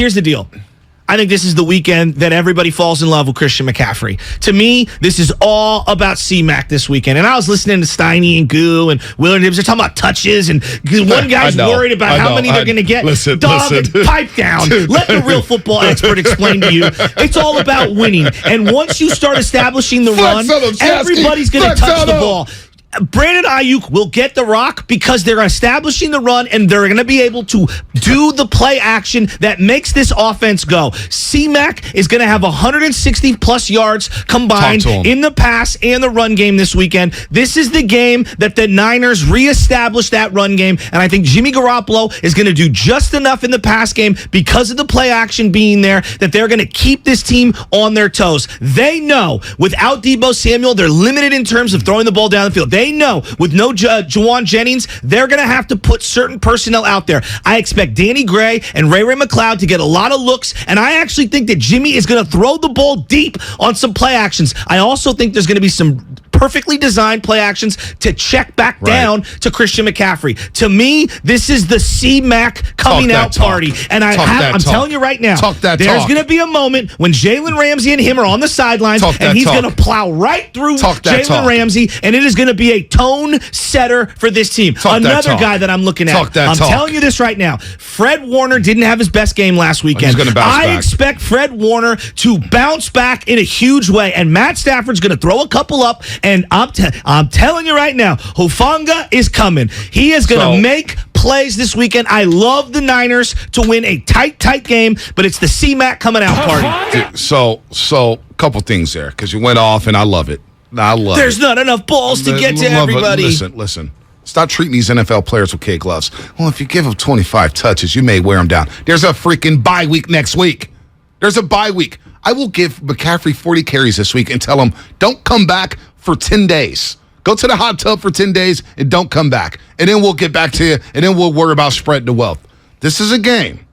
Here's the deal. I think this is the weekend that everybody falls in love with Christian McCaffrey. To me, this is all about C-Mac this weekend. And I was listening to Steiny and Goo and Willard. They're talking about touches, and one guy's worried about how many they're going to get. Listen. Pipe down. Dude. Let the real football expert explain to you. It's all about winning. And once you start establishing the run, everybody's going to touch the ball. Brandon Ayuk will get the rock because they're establishing the run and they're going to be able to do the play action that makes this offense go. C-Mac is going to have 160-plus yards combined in the pass and the run game this weekend. This is the game that the Niners reestablish that run game, and I think Jimmy Garoppolo is going to do just enough in the pass game because of the play action being there that they're going to keep this team on their toes. They know without Deebo Samuel, they're limited in terms of throwing the ball down the field. They know with no Juwan Jennings, they're going to have to put certain personnel out there. I expect Danny Gray and Ray McCloud to get a lot of looks, and I actually think that Jimmy is going to throw the ball deep on some play actions. I also think there's going to be some perfectly designed play actions to check back down to Christian McCaffrey. To me, this is the C-Mac coming out party. And I'm telling you right now, there's going to be a moment when Jalen Ramsey and him are on the sidelines, and he's going to plow right through Jalen Ramsey, and it is going to be a tone setter for this team. Another guy that I'm looking at. I'm telling you this right now. Fred Warner didn't have his best game last weekend. I expect Fred Warner to bounce back in a huge way, and Matt Stafford's going to throw a couple up. And I'm telling you right now, Hufanga is coming. He is going to make plays this weekend. I love the Niners to win a tight game, but it's the C-Mac coming out party. So couple things there, because you went off, and I love it. There's not enough balls to get to everybody. Listen. Stop treating these NFL players with kid gloves. Well, if you give them 25 touches, you may wear them down. There's a freaking bye week next week. There's a bye week. I will give McCaffrey 40 carries this week and tell him, don't come back for 10 days. Go to the hot tub for 10 days and don't come back. And then we'll get back to you, and then we'll worry about spreading the wealth. This is a game.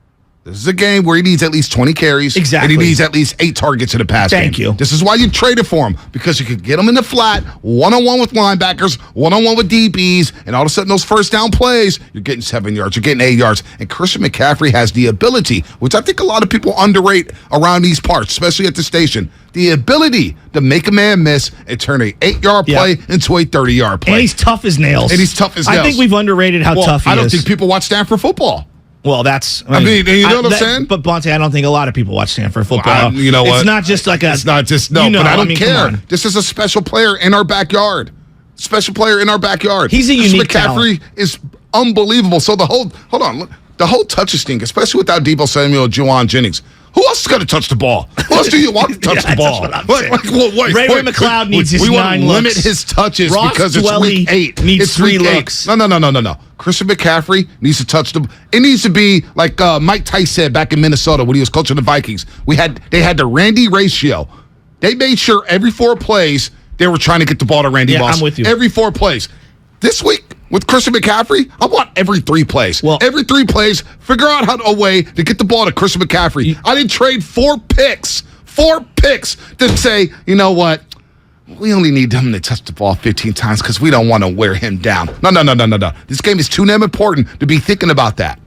This is a game where he needs at least 20 carries. Exactly. And he needs at least 8 targets in the pass game. Thank you. This is why you traded for him, because you could get him in the flat, one-on-one with linebackers, one-on-one with DBs, and all of a sudden those first down plays, you're getting 7 yards, you're getting 8 yards. And Christian McCaffrey has the ability, which I think a lot of people underrate around these parts, especially at the station, the ability to make a man miss and turn an 8-yard play into a 30-yard play. And he's tough as nails. I think we've underrated how tough he is. I don't think people watch Stanford football. Well, that's... I mean, you know what I'm saying? But, Bonta, I don't think a lot of people watch Stanford football. You know what? It's not just like a... It's not just... No, but I don't care. This is a special player in our backyard. He's a unique talent. McCaffrey is unbelievable. So the whole... Hold on. The whole touches thing, especially without Deebo Samuel or Juwan Jennings, who else is going to touch the ball? Who else do you want to touch the ball? Ray McCloud needs his 9 looks. We limit his touches because it's week 8. Needs 3 looks. No. Christian McCaffrey needs to touch the. It needs to be like Mike Tice said back in Minnesota when he was coaching the Vikings. They had the Randy ratio. They made sure every 4 plays they were trying to get the ball to Randy Moss. I'm with you. Every 4 plays. This week with Christian McCaffrey, I want every 3 plays. Well, every 3 plays, figure out a way to get the ball to Christian McCaffrey. I didn't trade 4 picks to say, you know what? We only need him to touch the ball 15 times because we don't want to wear him down. No. This game is too damn important to be thinking about that.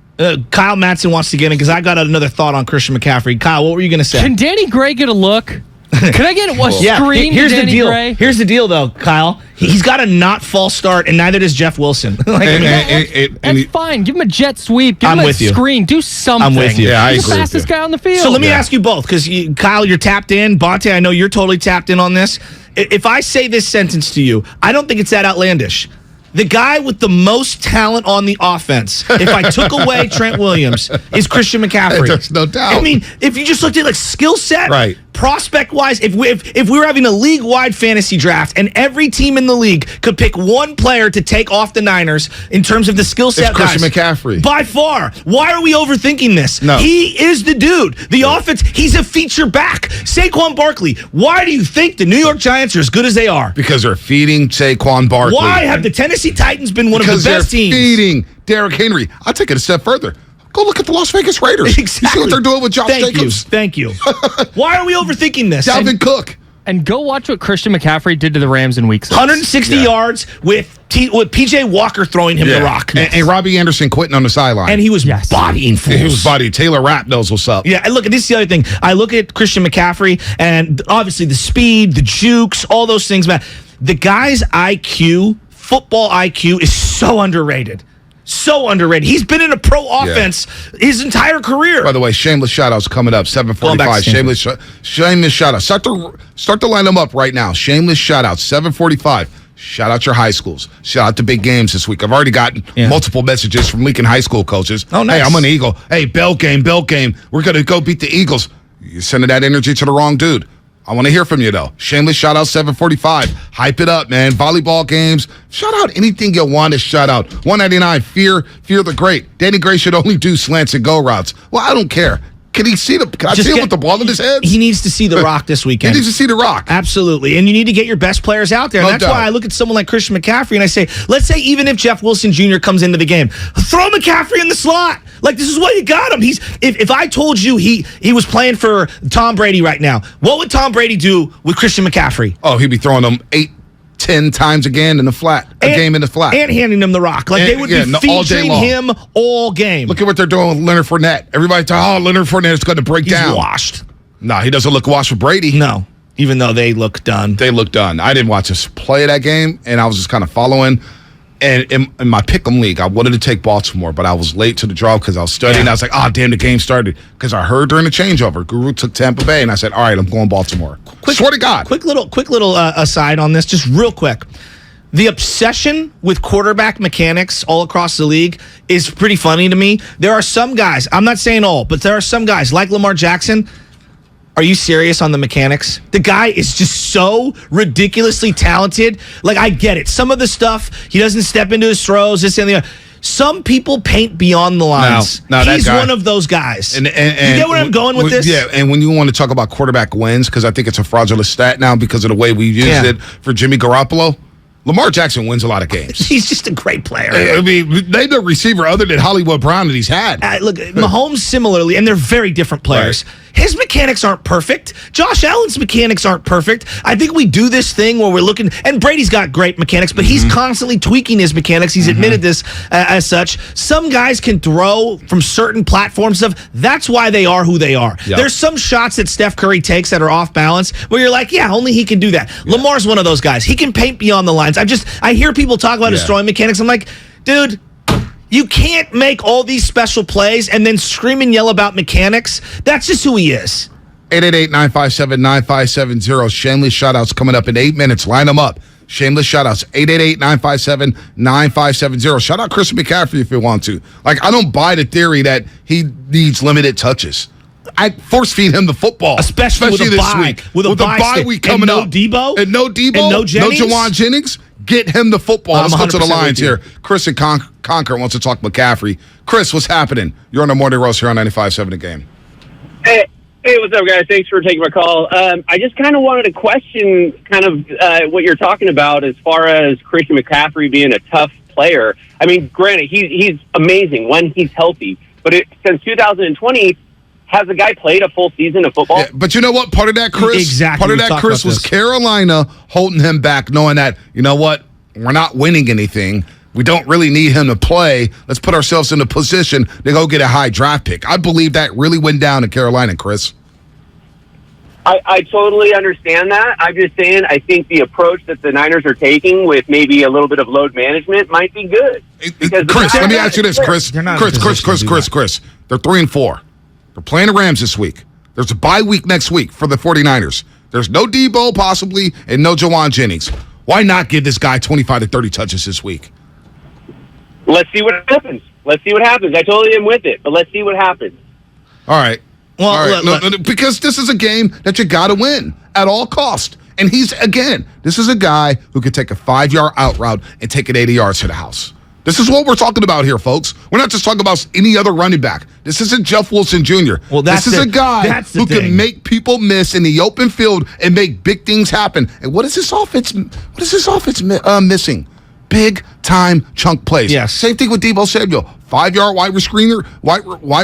Kyle Matson wants to get in because I got another thought on Christian McCaffrey. Kyle, what were you going to say? Can Danny Gray get a look? Can I get a screen? Here's Danny the deal. Gray? Here's the deal, though, Kyle. He's got a not false start, and neither does Jeff Wilson. That's fine. Give him a jet sweep. Give him a screen. Do something. I'm with you. Yeah, I He's agree the fastest guy on the field. So let me ask you both, because Kyle, you're tapped in. Bonta, I know you're totally tapped in on this. If I say this sentence to you, I don't think it's that outlandish. The guy with the most talent on the offense, if I took away Trent Williams, is Christian McCaffrey. There's no doubt. I mean, if you just looked at skill set, right, prospect-wise, if we were having a league-wide fantasy draft and every team in the league could pick one player to take off the Niners in terms of the skill set, it's Christian McCaffrey. By far. Why are we overthinking this? No. He is the dude. The offense, he's a feature back. Saquon Barkley, why do you think the New York Giants are as good as they are? Because they're feeding Saquon Barkley. Why have the Tennessee Titans been one of the best teams? Because they're feeding Derrick Henry. I'll take it a step further. Go look at the Las Vegas Raiders. Exactly. You see what they're doing with Josh Jacobs? Thank you. Why are we overthinking this? Dalvin Cook. And go watch what Christian McCaffrey did to the Rams in week 6. 160 yards with P.J. Walker throwing him the rock. And Robbie Anderson quitting on the sideline. And he was bodying fools. He was bodying. Taylor Rapp knows what's up. Yeah, and look, this is the other thing. I look at Christian McCaffrey, and obviously the speed, the jukes, all those things. Man, the guy's IQ, football IQ, is so underrated. So underrated. He's been in a pro offense his entire career. By the way, shameless shout-outs coming up, 7:45. Shameless shout-outs. Start to line them up right now. Shameless shout-outs, 7:45. Shout out your high schools. Shout out to big games this week. I've already gotten multiple messages from Lincoln High School coaches. Oh, nice. Hey, I'm an Eagle. Hey, bell game. We're going to go beat the Eagles. You're sending that energy to the wrong dude. I want to hear from you, though. Shameless shout out 7:45. Hype it up, man. Volleyball games. Shout out anything you want to shout out. 199. Fear the Great. Danny Gray should only do slants and go routes. Well, I don't care. Can I see him with the ball in his head? He needs to see the rock this weekend. He needs to see the rock. Absolutely. And you need to get your best players out there. And that's why I look at someone like Christian McCaffrey and I say, let's say even if Jeff Wilson Jr. comes into the game, throw McCaffrey in the slot. Like, this is why you got him. If I told you he was playing for Tom Brady right now, what would Tom Brady do with Christian McCaffrey? Oh, he'd be throwing them 8-10 times again in the flat. Game in the flat. And handing him the rock. Like, they would be featuring him all game. Look at what they're doing with Leonard Fournette. Everybody talking, Leonard Fournette is going to break down. He's washed. No, he doesn't look washed for Brady. No, even though they look done. They look done. I didn't watch this play of that game, and I was just kind of following. And in my pick'em league, I wanted to take Baltimore, but I was late to the draw because I was studying. I was like, damn, the game started. Because I heard during the changeover, Guru took Tampa Bay, and I said, all right, I'm going Baltimore. Swear to God. Quick little aside on this, just real quick. The obsession with quarterback mechanics all across the league is pretty funny to me. There are some guys, I'm not saying all, but there are some guys like Lamar Jackson. Are you serious on the mechanics? The guy is just so ridiculously talented. Like, I get it. Some of the stuff, he doesn't step into his throws, this and the other. Some people paint beyond the lines. No, he's one of those guys. And you get where I'm going with this? Yeah, and when you want to talk about quarterback wins, because I think it's a fraudulent stat now because of the way we used it for Jimmy Garoppolo, Lamar Jackson wins a lot of games. He's just a great player. I mean, name no receiver other than Hollywood Brown that he's had. Look, Mahomes similarly, and they're very different players. Right. His mechanics aren't perfect. Josh Allen's mechanics aren't perfect. I think we do this thing where we're looking, and Brady's got great mechanics, but he's constantly tweaking his mechanics. He's admitted this as such. Some guys can throw from certain platforms stuff. That's why they are who they are. Yep. There's some shots that Steph Curry takes that are off balance where you're like, yeah, only he can do that. Yeah. Lamar's one of those guys. He can paint beyond the lines. I hear people talk about his throwing mechanics. I'm like, dude, you can't make all these special plays and then scream and yell about mechanics. That's just who he is. 888-957-9570. Shameless shout-outs coming up in 8 minutes. Line them up. Shameless shout-outs. 888-957-9570. Shout out Christian McCaffrey if you want to. Like, I don't buy the theory that he needs limited touches. I force feed him the football, especially with a this bye, week. With a bye week coming up. And no Debo, and no Jennings, no Jawan Jennings. Get him the football. Let's go to the lines here. Chris in Concord wants to talk McCaffrey. Chris, what's happening? You're on the Morning Roast here on 95.7 The Game. Hey, what's up, guys? Thanks for taking my call. I just kind of wanted to question what you're talking about as far as Christian McCaffrey being a tough player. I mean, granted, he's amazing when he's healthy, but since 2020, has the guy played a full season of football? Yeah, but you know what? Part of that, Chris, was Carolina holding him back, knowing that, you know what? We're not winning anything. We don't really need him to play. Let's put ourselves in a position to go get a high draft pick. I believe that really went down in Carolina, Chris. I totally understand that. I'm just saying I think the approach that the Niners are taking with maybe a little bit of load management might be good. Chris, let me ask you this, Chris. Chris. They're 3-4. They're playing the Rams this week. There's a bye week next week for the 49ers. There's no Debo, possibly, and no Jawan Jennings. Why not give this guy 25 to 30 touches this week? Let's see what happens. I totally am with it, but let's see what happens. All right. Well, all right. Because this is a game that you got to win at all cost. And this is a guy who could take a 5-yard out route and take it 80 yards to the house. This is what we're talking about here, folks. We're not just talking about any other running back. This isn't Jeff Wilson Jr. Well, this is a guy who can make people miss in the open field and make big things happen. And what is this offense missing? Big time chunk plays. Yes. Same thing with Debo Samuel. 5-yard wide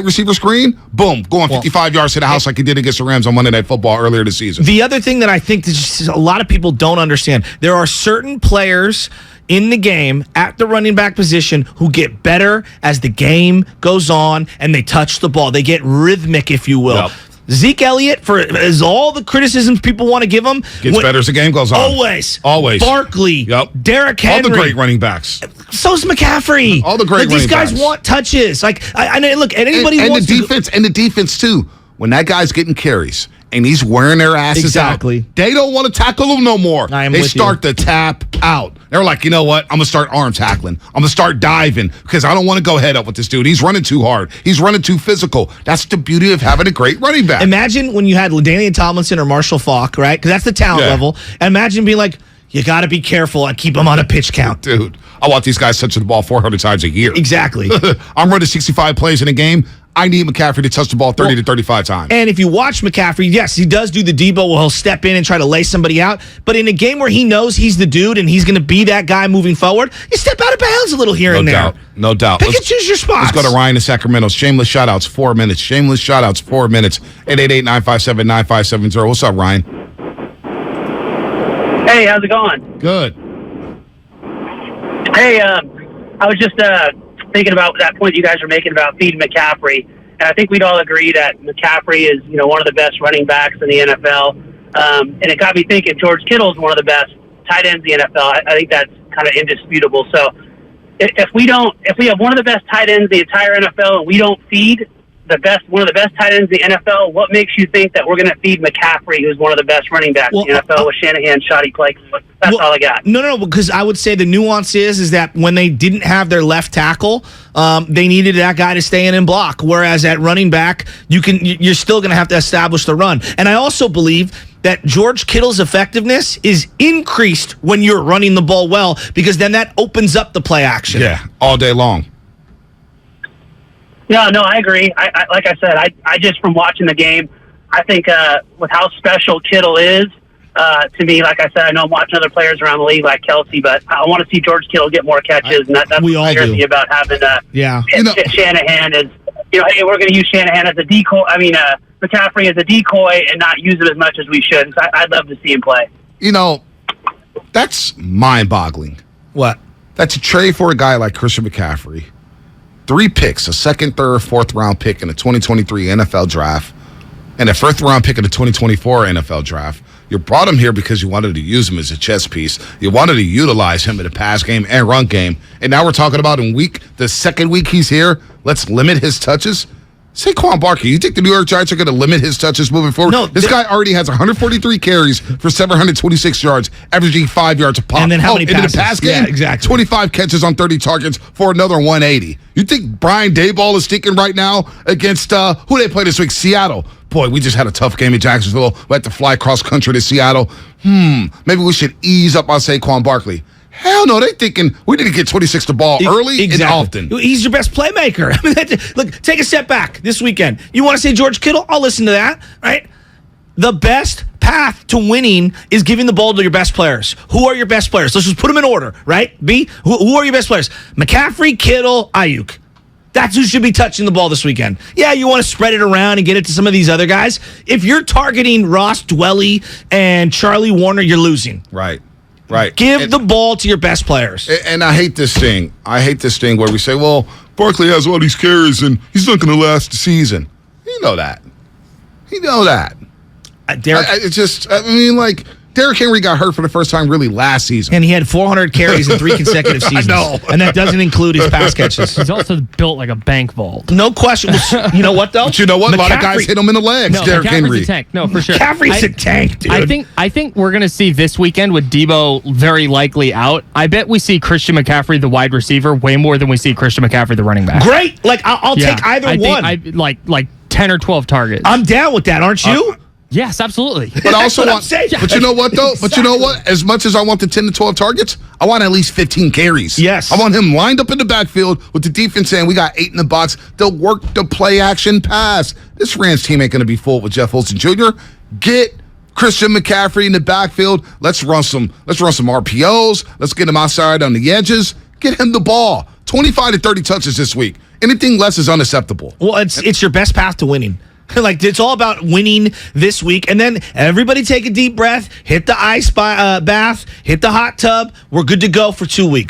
receiver screen, boom, going 55 yards to the house like he did against the Rams on Monday Night Football earlier this season. The other thing that I think that just a lot of people don't understand, there are certain players in the game at the running back position who get better as the game goes on and they touch the ball. They get rhythmic, if you will. Yep. Zeke Elliott, for as all the criticisms people want to give him, gets better as the game goes on. Always. Barkley. Yep. Derrick Henry. All the great running backs. So's McCaffrey. All the great running These guys backs. want touches. Like, I look, anybody and wants the defense, and the defense too. When that guy's getting carries and he's wearing their asses out, they don't want to tackle him no more. They start to tap out. They're like, you know what? I'm going to start arm tackling. I'm going to start diving because I don't want to go head up with this dude. He's running too hard. He's running too physical. That's the beauty of having a great running back. Imagine when you had LaDainian Tomlinson or Marshall Faulk, right? Because that's the talent level. And imagine being like, you got to be careful and keep them on a pitch count. Dude, I want these guys touching the ball 400 times a year. Exactly. I'm running 65 plays in a game. I need McCaffrey to touch the ball 30 to 35 times. And if you watch McCaffrey, yes, he does do the Debo where he'll step in and try to lay somebody out. But in a game where he knows he's the dude and he's going to be that guy moving forward, you step out of bounds a little here and there. No doubt. Pick and choose your spots. Let's go to Ryan in Sacramento. Shameless shout-outs, 4 minutes. Shameless shout-outs, 4 minutes. 888-957-9570. What's up, Ryan? Hey, how's it going? Good. Hey, I was just thinking about that point you guys were making about feeding McCaffrey, and I think we'd all agree that McCaffrey is, one of the best running backs in the NFL. And it got me thinking George Kittle is one of the best tight ends in the NFL. I think that's kind of indisputable. So if we have one of the best tight ends in the entire NFL and we don't feed one of the best tight ends in the NFL, what makes you think that we're going to feed McCaffrey, who's one of the best running backs in the NFL, with Shanahan, shoddy play? That's all I got. No, because I would say the nuance is that when they didn't have their left tackle, they needed that guy to stay in and block. Whereas at running back, you're still going to have to establish the run. And I also believe that George Kittle's effectiveness is increased when you're running the ball well, because then that opens up the play action. Yeah, all day long. No, I agree. I like I said, I just from watching the game, I think with how special Kittle is to me, like I said, I know I'm watching other players around the league like Kelsey, but I want to see George Kittle get more catches, and that's what scares me about having Shanahan is, hey, we're going to use Shanahan as a decoy. I mean, McCaffrey as a decoy and not use him as much as we should. So I'd love to see him play. That's mind-boggling. What? That's a trade for a guy like Christian McCaffrey. 3 picks, a second, third, fourth-round pick in the 2023 NFL draft, and a first-round pick in the 2024 NFL draft. You brought him here because you wanted to use him as a chess piece. You wanted to utilize him in the pass game and run game. And now we're talking about the second week he's here, let's limit his touches. Saquon Barkley, you think the New York Giants are going to limit his touches moving forward? No. This guy already has 143 carries for 726 yards, averaging 5 yards a pop. And then how many passes? In the pass game? Yeah, exactly. 25 catches on 30 targets for another 180. You think Brian Daboll is stinking right now against, who they play this week? Seattle. Boy, we just had a tough game in Jacksonville. We had to fly cross country to Seattle. Maybe we should ease up on Saquon Barkley. Hell no, they thinking we need to get 26 the ball early and often. He's your best playmaker. I mean, look, take a step back this weekend. You want to say George Kittle? I'll listen to that, right? The best path to winning is giving the ball to your best players. Who are your best players? Let's just put them in order, right? B, who are your best players? McCaffrey, Kittle, Ayuk. That's who should be touching the ball this weekend. Yeah, you want to spread it around and get it to some of these other guys. If you're targeting Ross Dwelly and Charlie Warner, you're losing. Right. Give the ball to your best players. And I hate this thing. Where we say, well, Barkley has all these carries and he's not going to last the season. You know that. Derrick Henry got hurt for the first time really last season. And he had 400 carries in 3 consecutive seasons. I know. And that doesn't include his pass catches. He's also built like a bank vault. No question. You know what, though? But you know what? A lot of guys hit him in the legs, No, Derrick Henry. A tank. No, for sure. McCaffrey's a tank, dude. I think we're going to see this weekend with Debo very likely out. I bet we see Christian McCaffrey, the wide receiver, way more than we see Christian McCaffrey, the running back. Great. I'll take either one. Like 10 or 12 targets. I'm down with that, aren't you? Yes, absolutely. But I also want. But you know what though? Exactly. But you know what? As much as I want the 10 to 12 targets, I want at least 15 carries. Yes. I want him lined up in the backfield with the defense saying we got 8 in the box. They'll work the play action pass. This Rams team ain't going to be full with Jeff Wilson Jr. Get Christian McCaffrey in the backfield. Let's run some RPOs. Let's get him outside on the edges. Get him the ball. 25 to 30 touches this week. Anything less is unacceptable. Well, it's your best path to winning. Like, it's all about winning this week. And then everybody take a deep breath, hit the ice bath, hit the hot tub. We're good to go for 2 weeks.